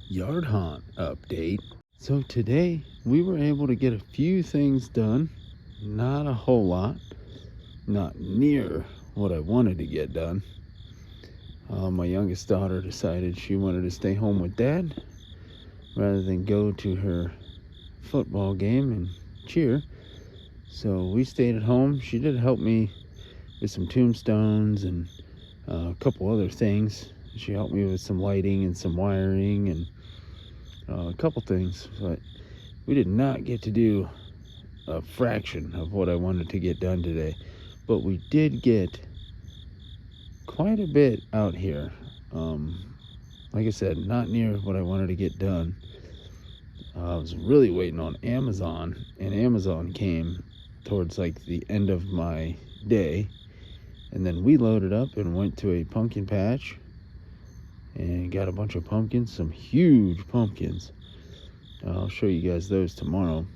Yard haunt update. So today we were able to get a few things done. Not a whole lot, not near what I wanted to get done. My youngest daughter decided she wanted to stay home with dad rather than go to her football game and cheer. So we stayed at home. She did help me with some tombstones and a couple other things. She helped me with some lighting and some wiring and a couple things, but we did not get to do a fraction of what I wanted to get done today. But we did get quite a bit out here. Like I said, not near what I wanted to get done. I was really waiting on Amazon, and Amazon came towards like the end of my day, and then we loaded up and went to a pumpkin patch and got a bunch of pumpkins, some huge pumpkins. I'll show you guys those tomorrow.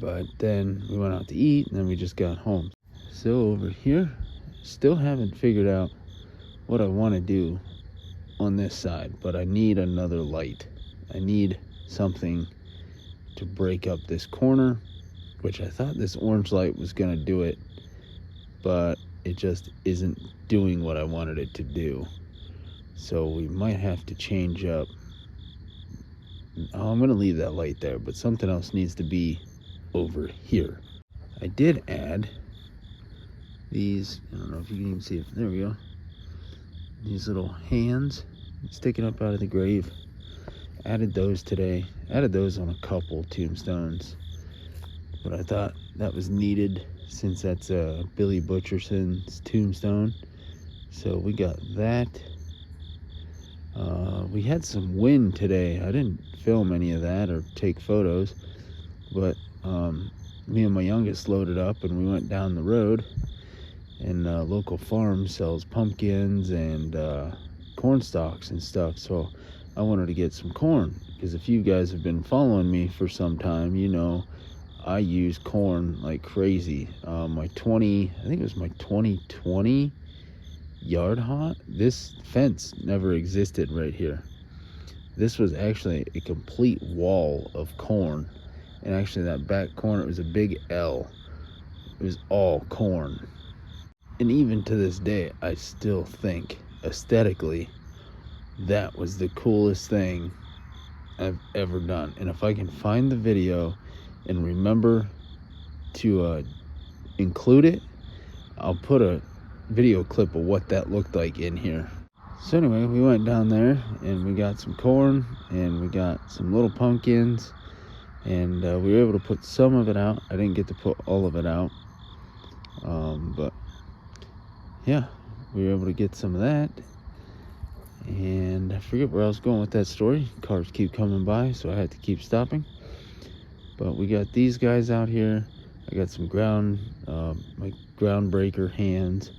But then we went out to eat, and then we just got home. So over here, still haven't figured out what I want to do on this side, but I need another light. I need something to break up this corner, which I thought this orange light was going to do it, but it just isn't doing what I wanted it to do. So we might have to change up. I'm going to leave that light there, but something else needs to be over here. I did add these, I don't know if you can even see it, there we go, these little hands sticking up out of the grave. Added those today. Added those on a couple tombstones, but I thought that was needed since that's Billy Butcherson's tombstone. So we got that. We had some wind today. I didn't film any of that or take photos, but me and my youngest loaded up and we went down the road, and local farm sells pumpkins and corn stalks and stuff. So I wanted to get some corn, because if you guys have been following me for some time, you know I use corn like crazy. I think it was my 2020 yard haunt. This fence never existed right here. This was actually a complete wall of corn, and actually that back corner, it was a big L. It was all corn. And even to this day, I still think aesthetically that was the coolest thing I've ever done. And if I can find the video and remember to include it, I'll put a video clip of what that looked like in here. So anyway, we went down there and we got some corn and we got some little pumpkins, and we were able to put some of it out. I didn't get to put all of it out, but yeah, we were able to get some of that. And I forget where I was going with that story. Cars keep coming by, so I had to keep stopping. But we got these guys out here. I got some my groundbreaker hands.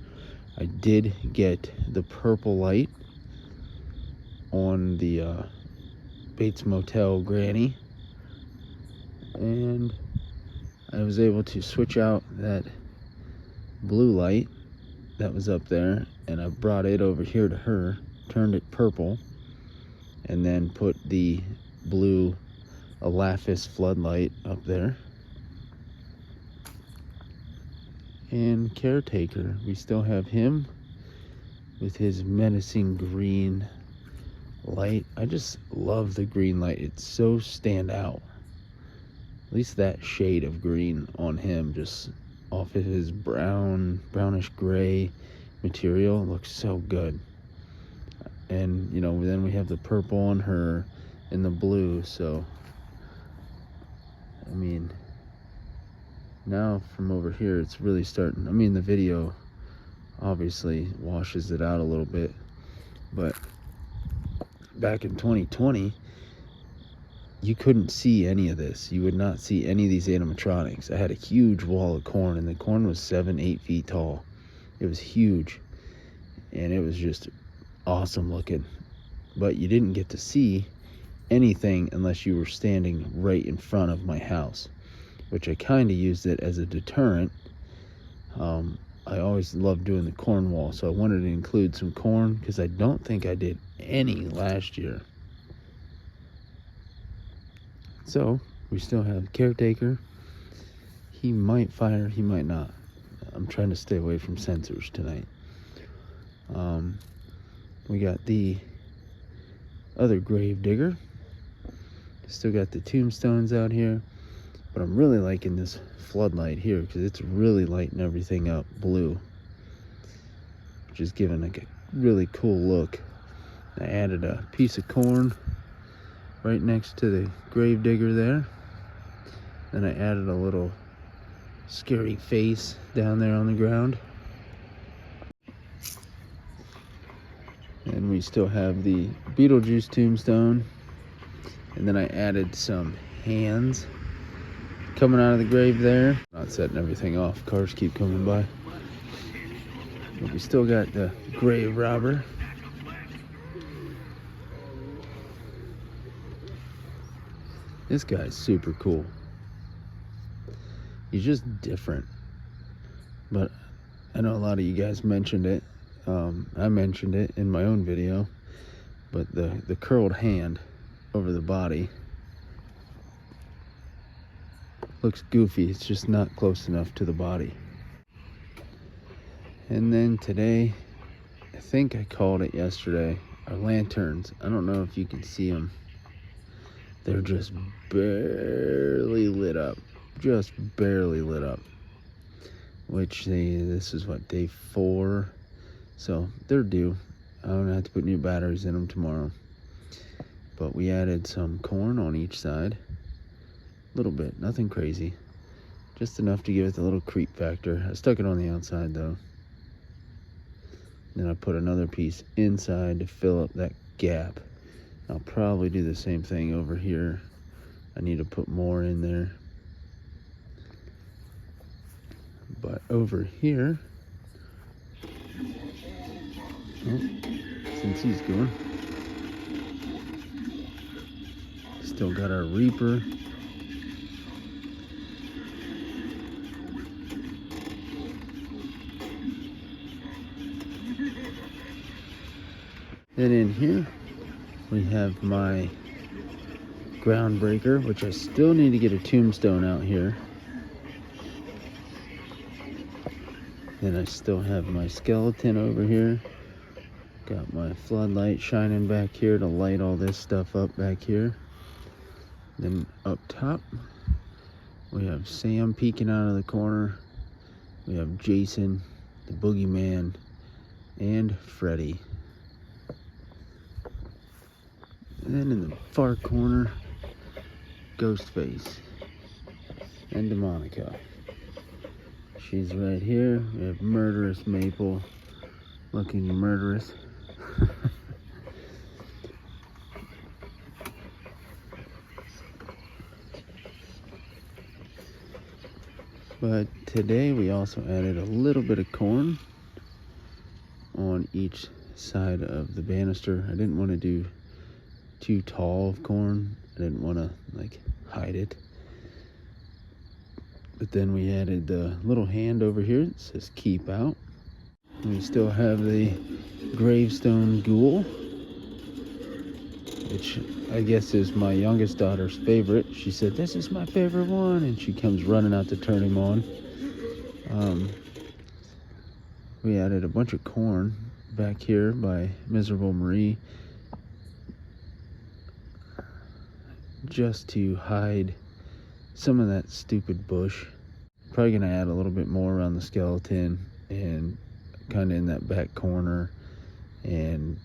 I did get the purple light on the Bates Motel Granny, and I was able to switch out that blue light that was up there, and I brought it over here to her, turned it purple, and then put the blue Alaphus floodlight up there. And Caretaker, we still have him with his menacing green light. I just love the green light. It's so stand out. At least that shade of green on him, just off of his brownish gray material, looks so good. And you know, then we have the purple on her and the blue. So I mean, now from over here it's really starting. I mean, the video obviously washes it out a little bit, but back in 2020 you couldn't see any of this. You would not see any of these animatronics. I had a huge wall of corn, and the corn was 7-8 feet tall. It was huge, and it was just awesome looking, but you didn't get to see anything unless you were standing right in front of my house, which I kind of used it as a deterrent. I always loved doing the corn wall, so I wanted to include some corn, because I don't think I did any last year. So we still have caretaker. He might fire, he might not. I'm trying to stay away from sensors tonight. We got the other grave digger. Still got the tombstones out here, but I'm really liking this floodlight here because it's really lighting everything up blue, which is giving like a really cool look. I added a piece of corn right next to the grave digger there. Then I added a little scary face down there on the ground. And we still have the Beetlejuice tombstone. And then I added some hands coming out of the grave there. Not setting everything off. Cars keep coming by. But we still got the grave robber. This guy's super cool. He's just different. But I know a lot of you guys mentioned it. I mentioned it in my own video. But the curled hand over the body looks goofy. It's just not close enough to the body. And then today, I think I called it yesterday, our lanterns. I don't know if you can see them. They're just barely lit up. Just barely lit up. Which this is what, day 4. So they're due. I'm gonna have to put new batteries in them tomorrow. But we added some corn on each side. A little bit, nothing crazy. Just enough to give it the little creep factor. I stuck it on the outside though. Then I put another piece inside to fill up that gap. I'll probably do the same thing over here. I need to put more in there. But over here, since he's gone, still got our Reaper. Then in here, we have my groundbreaker, which I still need to get a tombstone out here. Then I still have my skeleton over here. Got my floodlight shining back here to light all this stuff up back here. Then up top, we have Sam peeking out of the corner. We have Jason, the boogeyman, and Freddy. And then in the far corner, Ghostface and Demonica. She's right here. We have Murderous Maple, looking murderous. But today we also added a little bit of corn on each side of the banister. I didn't want to do too tall of corn. I didn't want to like hide it. But then we added the little hand over here that says keep out. And we still have the gravestone ghoul, which I guess is my youngest daughter's favorite. She said, "This is my favorite one," and she comes running out to turn him on. We added a bunch of corn back here by Miserable Marie, just to hide some of that stupid bush. Probably gonna add a little bit more around the skeleton and kind of in that back corner, and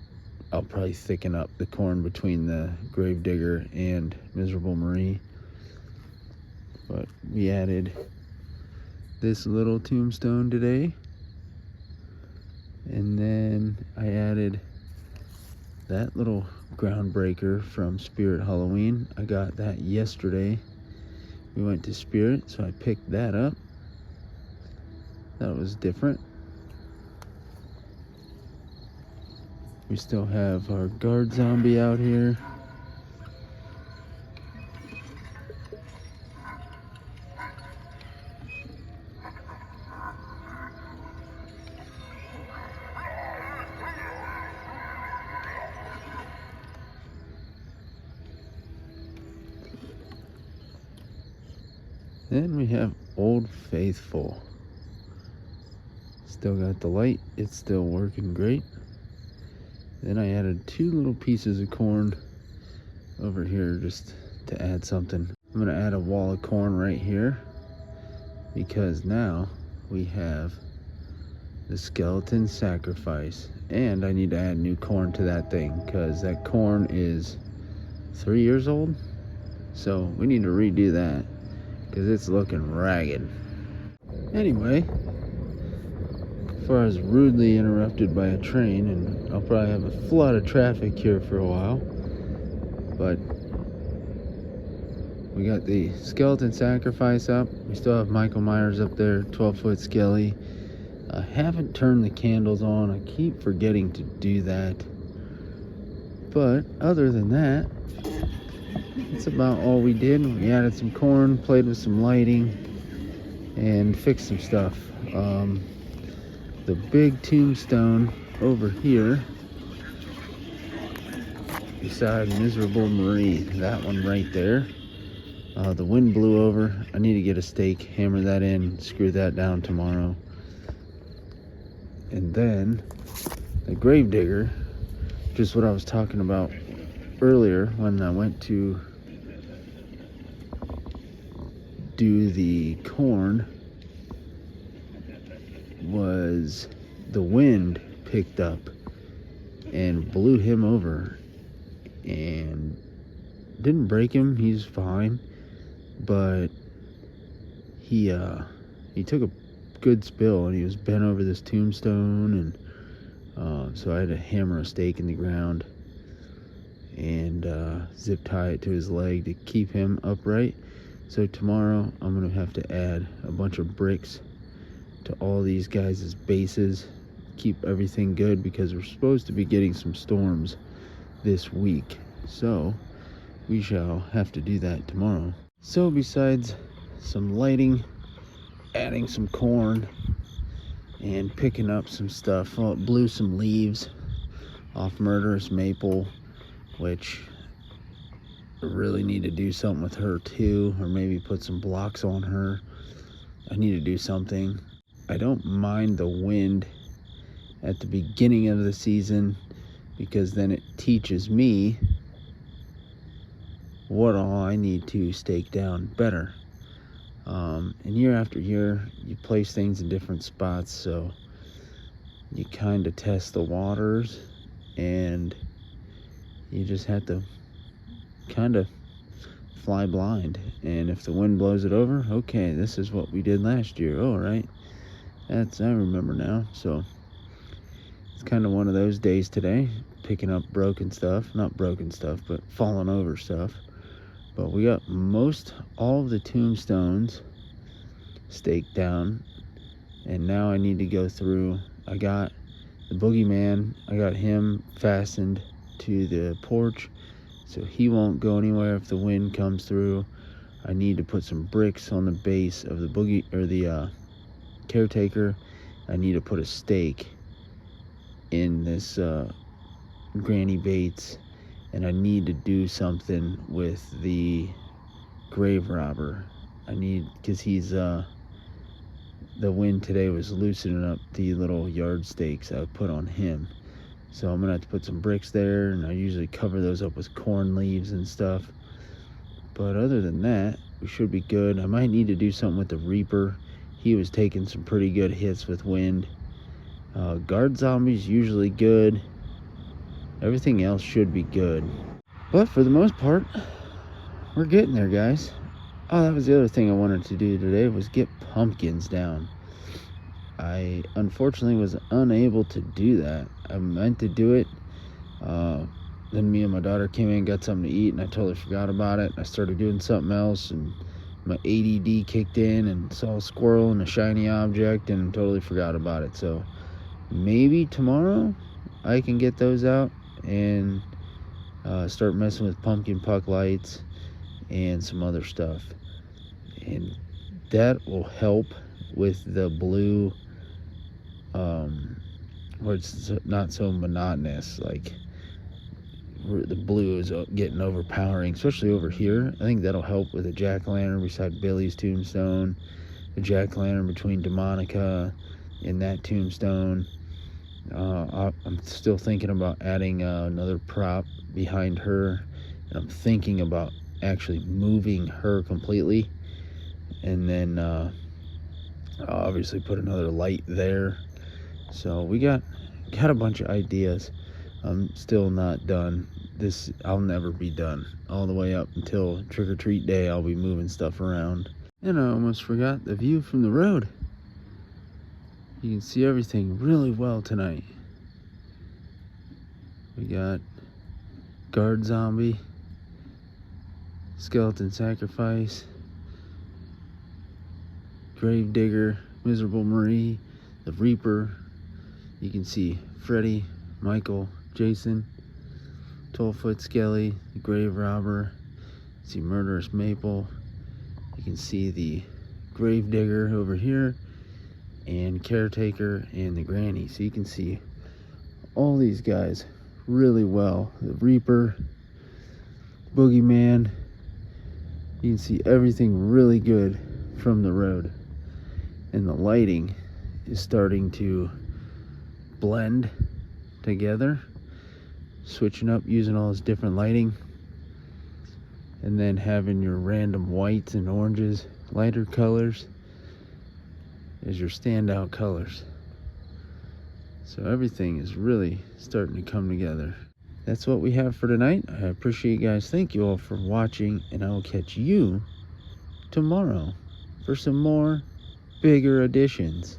I'll probably thicken up the corn between the gravedigger and Miserable Marie. But we added this little tombstone today, and then I added that little groundbreaker from Spirit Halloween. I got that yesterday. We went to Spirit, so I picked that up. That was different. We still have our guard zombie out here. Then we have Old Faithful. Still got the light. It's still working great. Then I added 2 little pieces of corn over here just to add something. I'm going to add a wall of corn right here because now we have the skeleton sacrifice. And I need to add new corn to that thing because that corn is 3 years old. So we need to redo that because it's looking ragged. Anyway, before I was rudely interrupted by a train, and I'll probably have a flood of traffic here for a while, but we got the skeleton sacrifice up. We still have Michael Myers up there, 12-foot skelly. I haven't turned the candles on. I keep forgetting to do that. But other than that, that's about all we did. We added some corn, played with some lighting, and fixed some stuff. The big tombstone over here beside Miserable Marie, that one right there, the wind blew over. I need to get a stake, hammer that in, screw that down tomorrow. And then the gravedigger, just what I was talking about earlier when I went to do the corn, was the wind picked up and blew him over and didn't break him. He's fine, but he took a good spill and he was bent over this tombstone, and so I had to hammer a stake in the ground and zip tie it to his leg to keep him upright. So tomorrow I'm gonna have to add a bunch of bricks to all these guys' bases, keep everything good because we're supposed to be getting some storms this week. So we shall have to do that tomorrow. So besides some lighting, adding some corn, and picking up some stuff, well, it blew some leaves off Murderous Maple, which I really need to do something with her too, or maybe put some blocks on her. I need to do something. I don't mind the wind at the beginning of the season because then it teaches me what all I need to stake down better. And year after year, you place things in different spots, so you kind of test the waters, and you just have to kind of fly blind. And if the wind blows it over, okay, this is what we did last year. All right. I remember now. So it's kind of one of those days today, picking up broken stuff, not broken stuff, but fallen over stuff. But we got all of the tombstones staked down, and now I need to go through. I got the boogeyman, I got him fastened to the porch so he won't go anywhere if the wind comes through. I need to put some bricks on the base of the caretaker. I need to put a stake in this Granny Bates, and I need to do something with the grave robber. Because he's the wind today was loosening up the little yard stakes I put on him, so I'm gonna have to put some bricks there, and I usually cover those up with corn leaves and stuff. But other than that, we should be good. I might need to do something with the Reaper. He was taking some pretty good hits with wind. Guard zombies usually good. Everything else should be good. But for the most part, we're getting there, guys. Oh, that was the other thing I wanted to do today, was get pumpkins down. I unfortunately was unable to do that. I meant to do it. Then me and my daughter came in and got something to eat, and I totally forgot about it. I started doing something else, and my ADD kicked in and saw a squirrel and a shiny object and totally forgot about it. So maybe tomorrow I can get those out and start messing with pumpkin puck lights and some other stuff, and that will help with the blue, where it's not so monotonous. Like the blue is getting overpowering, especially over here. I think that'll help with a jack-o'-lantern beside Billy's tombstone, a jack-o'-lantern between Demonica and that tombstone. I'm still thinking about adding another prop behind her, and I'm thinking about actually moving her completely, and then I'll obviously put another light there. So we got a bunch of ideas. I'm still not done. I'll never be done. All the way up until trick-or-treat day, I'll be moving stuff around. And I almost forgot the view from the road. You can see everything really well tonight. We got guard zombie, skeleton sacrifice, grave digger, miserable Marie, the reaper. You can see Freddy, Michael, Jason, 12-foot Skelly, the grave robber. You see murderous Maple. You can see the grave digger over here, and caretaker and the granny. So you can see all these guys really well. The reaper, boogeyman. You can see everything really good from the road, and the lighting is starting to blend together, switching up, using all this different lighting, and then having your random whites and oranges, lighter colors as your standout colors. So everything is really starting to come together. That's what we have for tonight. I appreciate you guys. Thank you all for watching, and I will catch you tomorrow for some more bigger editions.